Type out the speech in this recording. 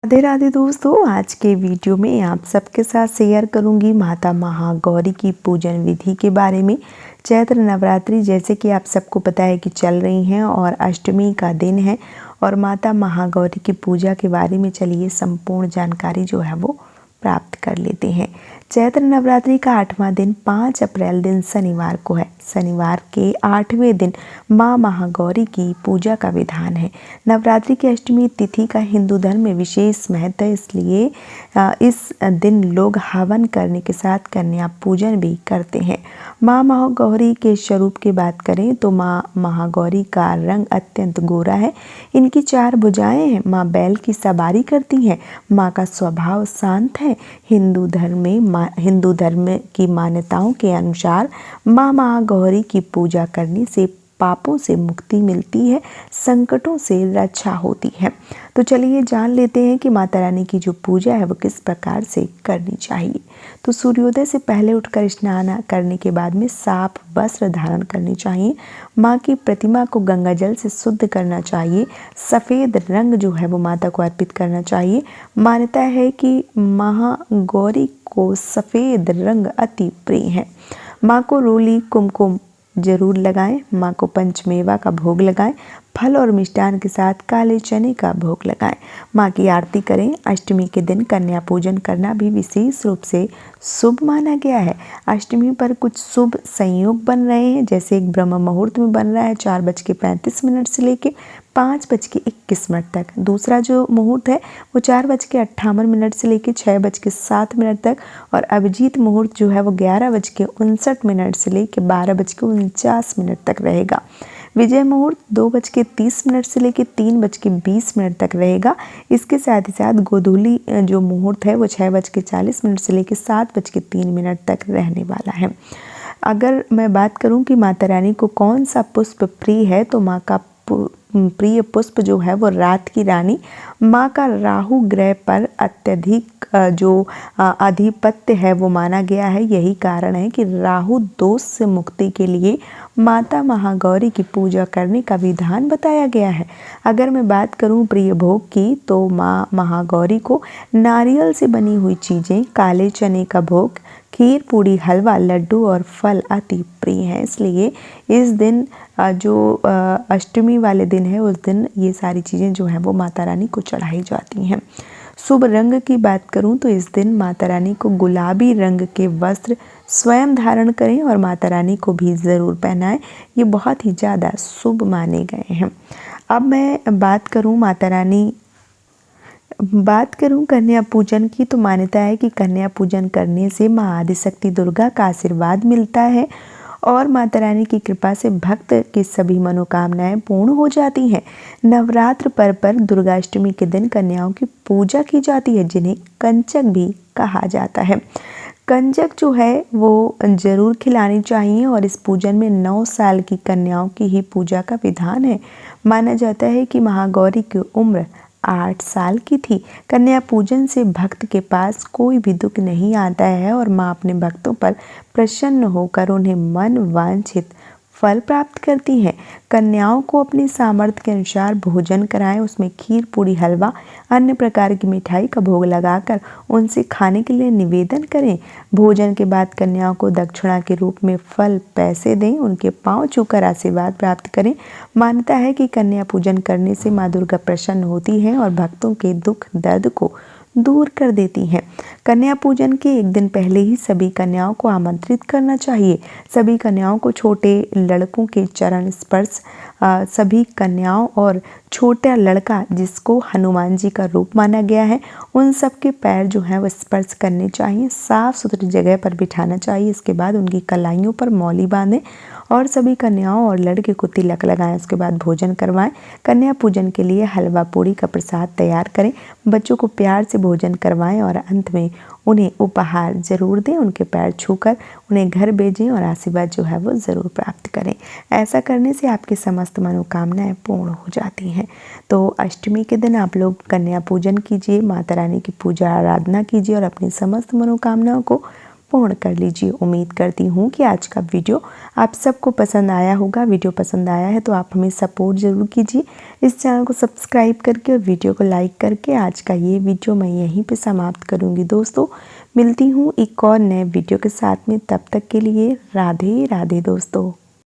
राधे राधे दोस्तों, आज के वीडियो में आप सबके साथ शेयर करूंगी माता महागौरी की पूजन विधि के बारे में। चैत्र नवरात्रि जैसे कि आप सबको पता है कि चल रही हैं और अष्टमी का दिन है और माता महागौरी की पूजा के बारे में चलिए संपूर्ण जानकारी जो है वो प्राप्त कर लेते हैं। चैत्र नवरात्रि का 8वां दिन 5 अप्रैल दिन शनिवार को है। शनिवार के 8वें दिन माँ महागौरी की पूजा का विधान है। नवरात्रि की अष्टमी तिथि का हिंदू धर्म में विशेष महत्व है, इसलिए इस दिन लोग हवन करने के साथ कन्या पूजन भी करते हैं। माँ महागौरी के स्वरूप की बात करें तो माँ महागौरी का रंग अत्यंत गोरा है। इनकी 4 भुजाएं हैं। माँ बैल की सवारी करती हैं। माँ का स्वभाव शांत है। हिंदू धर्म की मान्यताओं के अनुसार माँ महागौरी की पूजा करने से पापों से मुक्ति मिलती है, संकटों से रक्षा होती है। तो चलिए जान लेते हैं कि माता रानी की जो पूजा है वो किस प्रकार से करनी चाहिए। तो सूर्योदय से पहले उठकर स्नान करने के बाद में साफ वस्त्र धारण करनी चाहिए। माँ की प्रतिमा को गंगा जल से शुद्ध करना चाहिए। सफ़ेद रंग जो है वो माता को अर्पित करना चाहिए। मान्यता है कि महागौरी को सफ़ेद रंग अति प्रिय है। माँ को रोली कुमकुम जरूर लगाएं। माँ को पंचमेवा का भोग लगाएं। फल और मिष्ठान के साथ काले चने का भोग लगाएं। माँ की आरती करें। अष्टमी के दिन कन्या पूजन करना भी विशेष रूप से शुभ माना गया है। अष्टमी पर कुछ शुभ संयोग बन रहे हैं, जैसे एक ब्रह्म मुहूर्त में बन रहा है 4:35 से लेके 5:21 तक। दूसरा जो मुहूर्त है वो 4:58 से लेकर 6:07 तक और अभिजीत मुहूर्त जो है वो 11:59 से लेकर 12:49 तक रहेगा। विजय मुहूर्त 2:30 से लेकर 3:20 तक रहेगा। इसके साथ ही साथ गोधूली जो मुहूर्त है वो 6:40 से लेकर 7:03 तक रहने वाला है। अगर मैं बात करूं कि माता रानी को कौन सा पुष्प प्रिय है, तो माँ का प्रिय पुष्प जो है वो रात की रानी। माँ का राहु ग्रह पर अत्यधिक जो आधिपत्य है वो माना गया है। यही कारण है कि राहु दोष से मुक्ति के लिए माता महागौरी की पूजा करने का विधान बताया गया है। अगर मैं बात करूं प्रिय भोग की, तो माँ महागौरी को नारियल से बनी हुई चीज़ें, काले चने का भोग, खीर, पूड़ी, हलवा, लड्डू और फल अति प्रिय हैं। इसलिए इस दिन जो अष्टमी वाले दिन है उस दिन ये सारी चीज़ें जो हैं वो माता रानी को चढ़ाई जाती हैं। शुभ रंग की बात करूं तो इस दिन माता रानी को गुलाबी रंग के वस्त्र स्वयं धारण करें और माता रानी को भी ज़रूर पहनाएं। ये बहुत ही ज़्यादा शुभ माने गए हैं। अब मैं बात करूं कन्या पूजन की, तो मान्यता है कि कन्या पूजन करने से माँ आदिशक्ति दुर्गा का आशीर्वाद मिलता है और माता रानी की कृपा से भक्त की सभी मनोकामनाएं पूर्ण हो जाती हैं। नवरात्र पर्व पर दुर्गाष्टमी के दिन कन्याओं की पूजा की जाती है, जिन्हें कंचक भी कहा जाता है। कंजक जो है वो जरूर खिलानी चाहिए और इस पूजन में 9 साल की कन्याओं की ही पूजा का विधान है। माना जाता है कि महागौरी की उम्र 8 साल की थी। कन्या पूजन से भक्त के पास कोई भी दुख नहीं आता है और माँ अपने भक्तों पर प्रसन्न होकर उन्हें मन वांछित फल प्राप्त करती हैं। कन्याओं को अपनी सामर्थ्य के अनुसार भोजन कराएं। उसमें खीर, पूड़ी, हलवा, अन्य प्रकार की मिठाई का भोग लगाकर उनसे खाने के लिए निवेदन करें। भोजन के बाद कन्याओं को दक्षिणा के रूप में फल, पैसे दें। उनके पांव छूकर आशीर्वाद प्राप्त करें। मान्यता है कि कन्या पूजन करने से माँ दुर्गा प्रसन्न होती हैं और भक्तों के दुख दर्द को दूर कर देती हैं। कन्या पूजन के एक दिन पहले ही सभी कन्याओं को आमंत्रित करना चाहिए। सभी कन्याओं को छोटे लड़कों के चरण स्पर्श, सभी कन्याओं और छोटा लड़का जिसको हनुमान जी का रूप माना गया है, उन सब के पैर जो हैं वो स्पर्श करने चाहिए। साफ सुथरी जगह पर बिठाना चाहिए। इसके बाद उनकी कलाइयों पर मौली बांधें और सभी कन्याओं और लड़के को तिलक लगाएं। उसके बाद भोजन करवाएं। कन्या पूजन के लिए हलवा पूड़ी का प्रसाद तैयार करें। बच्चों को प्यार से भोजन करवाएं और अंत में उन्हें उपहार जरूर दें। उनके पैर छूकर उन्हें घर भेजें और आशीर्वाद जो है वो ज़रूर प्राप्त करें। ऐसा करने से आपकी समस्त मनोकामनाएं पूर्ण हो जाती हैं। तो अष्टमी के दिन आप लोग कन्या पूजन कीजिए, माता रानी की पूजा आराधना कीजिए और अपनी समस्त मनोकामनाओं को पूर्ण कर लीजिए। उम्मीद करती हूँ कि आज का वीडियो आप सबको पसंद आया होगा। वीडियो पसंद आया है तो आप हमें सपोर्ट ज़रूर कीजिए, इस चैनल को सब्सक्राइब करके और वीडियो को लाइक करके। आज का ये वीडियो मैं यहीं पे समाप्त करूँगी दोस्तों। मिलती हूँ एक और नए वीडियो के साथ में, तब तक के लिए राधे राधे दोस्तों।